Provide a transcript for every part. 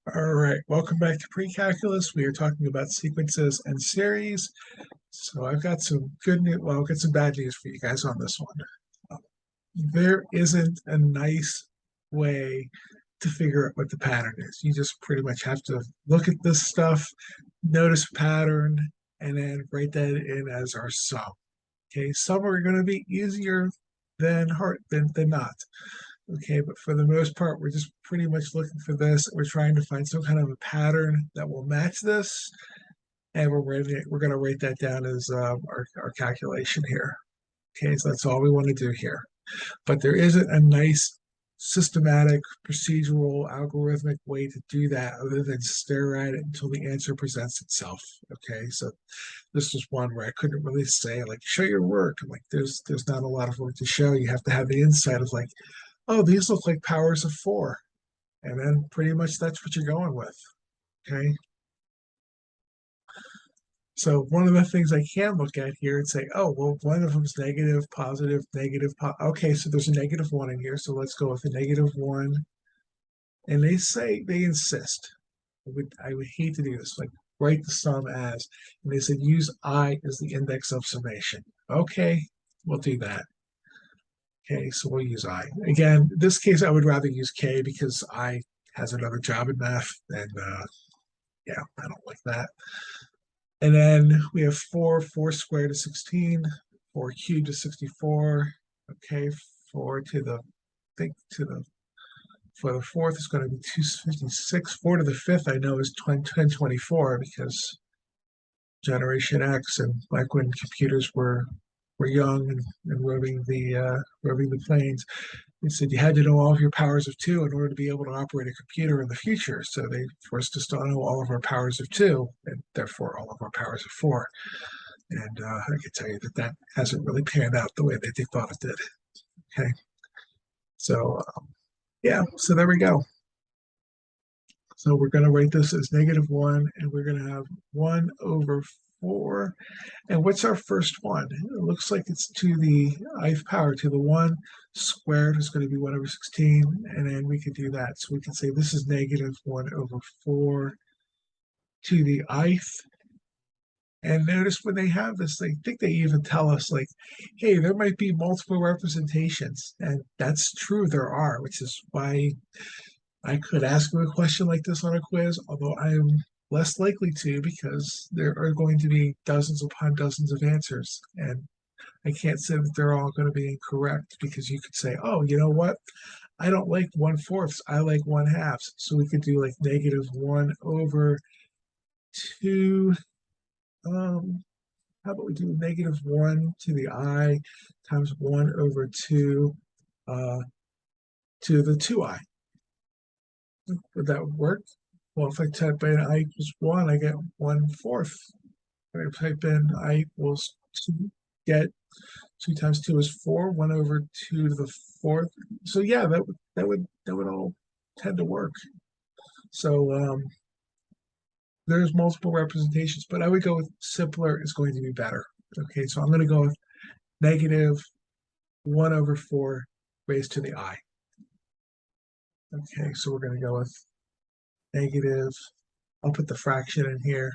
All right, welcome back to pre-calculus. We are talking about sequences and series. So I've got some good news. Well, I've got some bad news for you guys on this one. There isn't a nice way to figure out what the pattern is. You just pretty much have to look at this stuff, notice a pattern, and then write that in as our sum. Okay, some are going to be easier than not. Okay, but for the most part, we're just pretty much looking for this. We're trying to find some kind of a pattern that will match this, and we're going to write that down as our calculation here. Okay, so that's all we want to do here. But there isn't a nice systematic, procedural, algorithmic way to do that other than stare at it until the answer presents itself. Okay, so this was one where I couldn't really say like show your work. I'm like there's not a lot of work to show. You have to have the insight of like, oh, these look like powers of four. And then pretty much that's what you're going with. Okay. So one of the things I can look at here and say, oh, well, one of them is negative, positive, negative. Okay, so there's a negative one in here. So let's go with a negative one. And they insist. I would hate to do this, like write the sum as, and they said use I as the index of summation. Okay, we'll do that. Okay, so we'll use I. Again, in this case, I would rather use K because I has another job in math, and yeah, I don't like that. And then we have 4 squared is 16, 4 cubed is 64. Okay, 4 to the, I think to the, for the fourth is going to be 256. 4 to the fifth, I know is 1024 because Generation X and like when computers were young and roving the plains. They said you had to know all of your powers of two in order to be able to operate a computer in the future. So they forced us to know all of our powers of two, and therefore all of our powers of four. And I can tell you that that hasn't really panned out the way that they thought it did. Okay, so yeah, so there we go. So we're going to write this as -1, and we're going to have 1 over 4. And what's our first one? It looks like it's to the ith power, to the 1 squared is going to be 1 over 16, and then we could do that. So we can say this is -1 over 4 to the ith. And notice when they have this, they think they even tell us like, hey, there might be multiple representations. And that's true, there are, which is why I could ask them a question like this on a quiz, although I am less likely to because there are going to be dozens upon dozens of answers. And I can't say that they're all going to be incorrect because you could say, oh, you know what? I don't like 1/4. I like 1/2. So we could do like -1 over 2. How about we do -1 to the I times 1 over 2 to the 2I. Would that work? Well, if I type in I equals 1, I get 1/4. If I type in I equals 2, get 2 times 2 is 4, 1 over 2 to the 4th. So yeah, that would all tend to work. So there's multiple representations, but I would go with simpler is going to be better. Okay, so I'm going to go with -1 over 4 raised to the I. Okay, so we're going to go with negative. I'll put the fraction in here.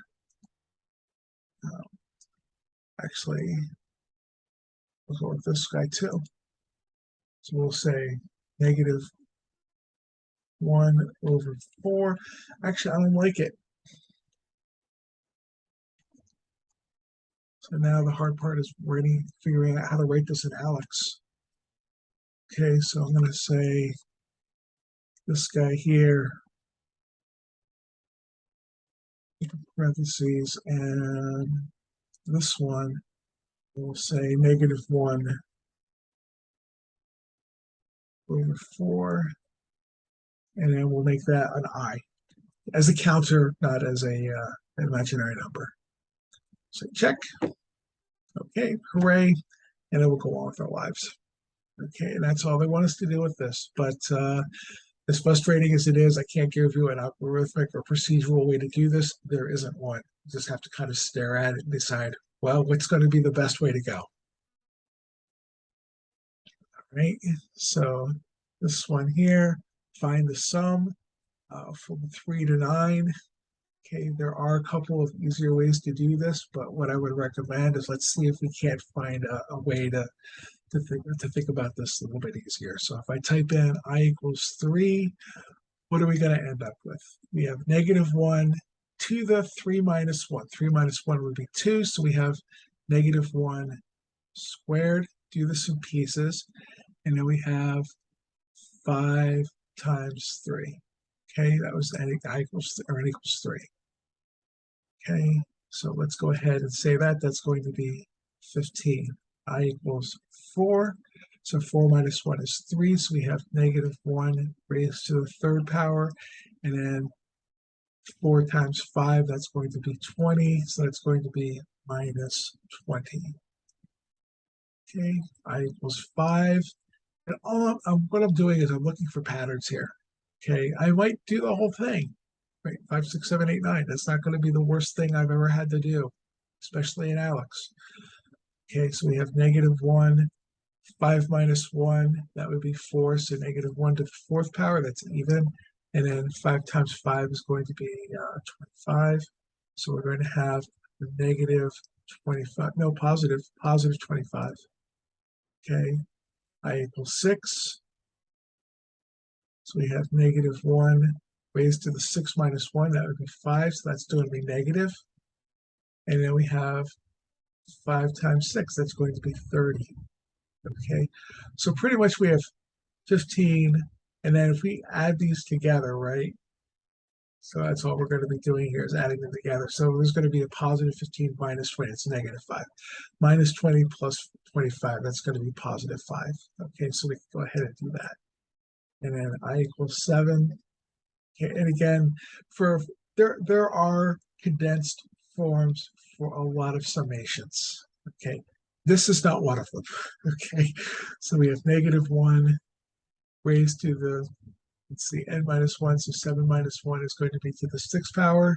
Actually, we'll go with this guy too. So we'll say -1 over 4. Actually, I don't like it. So now the hard part is figuring out how to write this in Alex. Okay, so I'm going to say this guy here, parentheses, and this one, we'll say -1 over 4, and then we'll make that an I as a counter, not as a imaginary number. So check. Okay, hooray, and then we'll go on with our lives. Okay, and that's all they want us to do with this. But as frustrating as it is, I can't give you an algorithmic or procedural way to do this. There isn't one. You just have to kind of stare at it and decide, well, what's going to be the best way to go. All right, so this one here, find the sum. from 3 to 9. Okay, there are a couple of easier ways to do this, but what I would recommend is let's see if we can't find a way to think about this a little bit easier. So if I type in I equals 3, what are we going to end up with? We have -1 to the 3 minus 1. 3 minus 1 would be 2, so we have -1 squared. Do this in pieces, and then we have 5 times 3. Okay, that was n equals or n equals 3. Okay, so let's go ahead and say that. That's going to be 15. I equals 4. So 4 minus 1 is 3. So we have -1 raised to the third power. And then 4 times 5, that's going to be 20. So that's going to be minus 20. Okay, I equals 5. And what I'm doing is I'm looking for patterns here. Okay, I might do the whole thing. Right, 5, 6, 7, 8, 9. That's not going to be the worst thing I've ever had to do, especially in Alex. Okay, so we have -1, 5 minus 1, that would be 4. So -1 to the fourth power, that's even. And then 5 times 5 is going to be 25. So we're going to have -25, no, positive 25. Okay, I equals 6. So we have -1 raised to the 6 minus 1, that would be 5, so that's going to be negative. And then we have 5 times 6, that's going to be 30. Okay, so pretty much we have 15, and then if we add these together, right? So that's all we're going to be doing here is adding them together. So there's going to be a positive 15 minus 20, it's -5. Minus 20 plus 25, that's going to be positive 5. Okay, so we can go ahead and do that. And then I equals 7. Okay, and again, for there are condensed forms for a lot of summations. Okay, this is not one of them. Okay, so we have -1 raised to the, let's see, n minus 1, so 7 minus 1 is going to be to the 6th power.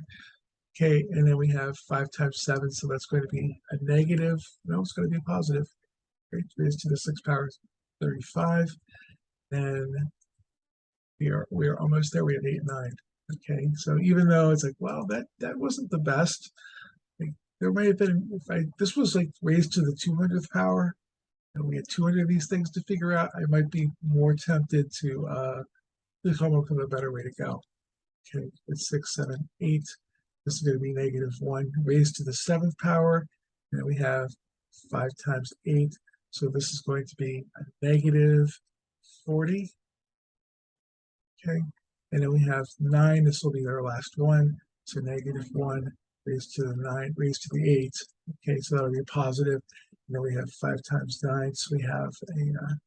Okay, and then we have 5 times 7, so that's going to be a negative, no, it's going to be a positive. Okay, raised to the 6th power is 35. And we are almost there. We have 8 and 9. Okay, so even though it's like, well, that wasn't the best. Like, there might have been, if this was like raised to the 200th power, and we had 200 of these things to figure out, I might be more tempted to come up with a better way to go. Okay, it's 6, 7, 8. This is going to be -1 raised to the 7th power, and we have 5 times 8. So this is going to be a -40. Okay, and then we have 9. This will be our last one. So -1 raised to the 9, raised to the 8. Okay, so that'll be a positive. And then we have 5 times 9. So we have a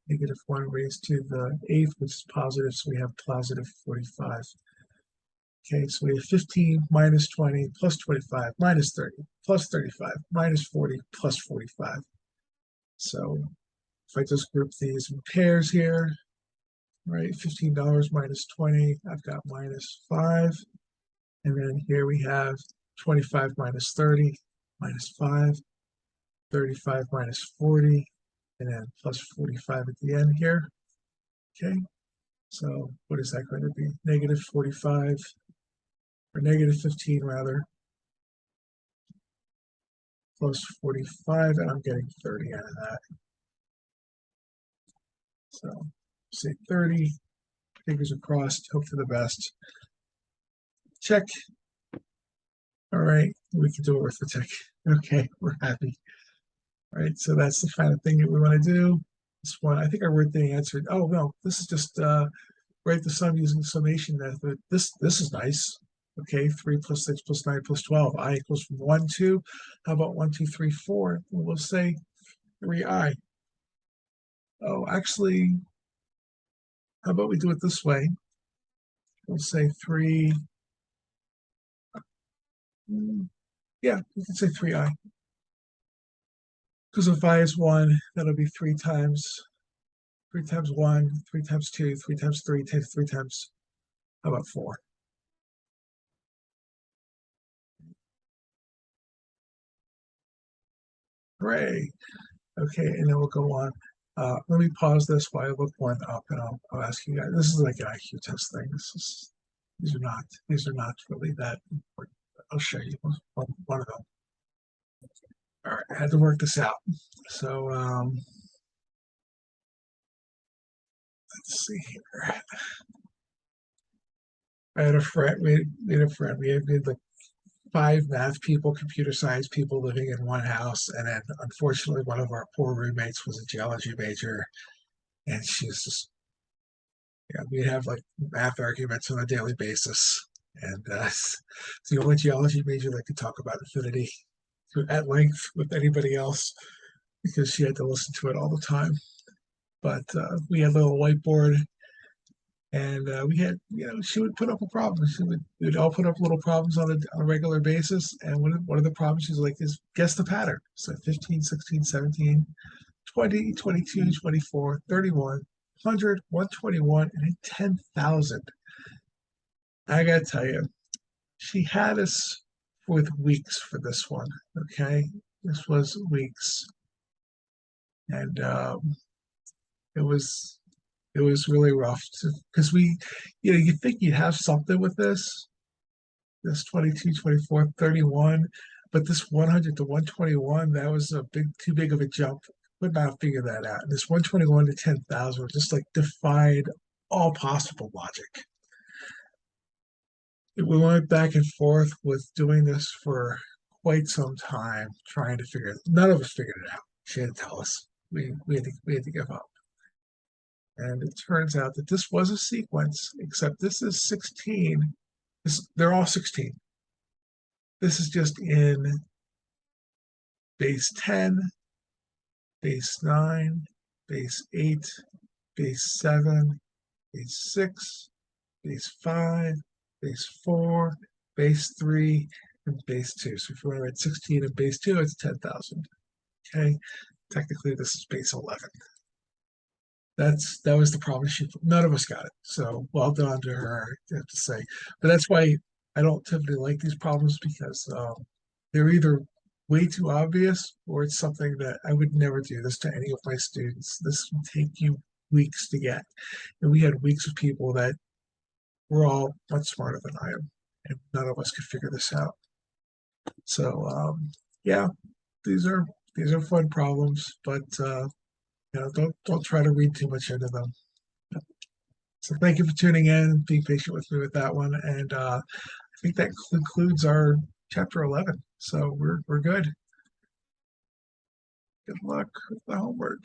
-1 raised to the 8th, which is positive. So we have positive 45. Okay, so we have 15 minus 20 plus 25 minus 30 plus 35 minus 40 plus 45. So if I just group these in pairs here, right, $15 minus 20, I've got -5. And then here we have 25 minus 30 minus 5, 35 minus 40, and then plus 45 at the end here. Okay, so what is that going to be? -45, or -15 rather, plus 45, and I'm getting 30 out of that. So say 30, fingers crossed, hope for the best. Check. All right, we can do arithmetic. Okay, we're happy. All right, so that's the kind of thing that we want to do. This one, I think I wrote the answer. Oh no, this is just write the sum using the summation method. This is nice. Okay, 3 plus 6 plus 9 plus 12. I equals 1, 2. How about 1, 2, 3, 4? We'll say 3i. Oh, actually, how about we do it this way? We'll say 3. Yeah, we can say 3i. Because if I is 1, that'll be 3 times 1, 3 times 2, 3 times 3, 3 times, how about 4? Hooray. Okay, and then we'll go on. Let me pause this while I look one up, and I'll ask you guys. This is like an IQ test thing. This is These are not really that important. I'll show you one of them. All right, I had to work this out. So let's see here. I had a friend. We had a friend. We had like five math people, computer science people living in one house, and then unfortunately, one of our poor roommates was a geology major, and she's just yeah. We have like math arguments on a daily basis, and it's the only geology major that could talk about infinity at length with anybody else because she had to listen to it all the time. But we had a little whiteboard, and we had, she would put up a problem. We'd all put up little problems on a regular basis. And one of the problems she's like is guess the pattern. So 15, 16, 17, 20, 22, 24, 31, 100, 121, and then 10,000. I got to tell you, she had us with weeks for this one. Okay. This was weeks. And it was it was really rough because you think you'd have something with this 22, 24, 31, but this 100 to 121, that was too big of a jump. Would not figure that out. And this 121 to 10,000 just like defied all possible logic. We went back and forth with doing this for quite some time, trying to figure it. None of us figured it out. She had to tell us. We had to give up. And it turns out that this was a sequence, except this is 16. They're all 16. This is just in base 10, base 9, base 8, base 7, base 6, base 5, base 4, base 3, and base 2. So if you want to write 16 in base 2, it's 10,000. Okay. Technically, this is base 11. That was the problem. None of us got it. So well done to her, I have to say. But that's why I don't typically like these problems because they're either way too obvious or it's something that I would never do this to any of my students. This would take you weeks to get. And we had weeks of people that were all much smarter than I am, and none of us could figure this out. So yeah, these are fun problems, but don't try to read too much into them. So thank you for tuning in, being patient with me with that one, and I think that concludes our chapter 11. So we're good. Good luck with the homework.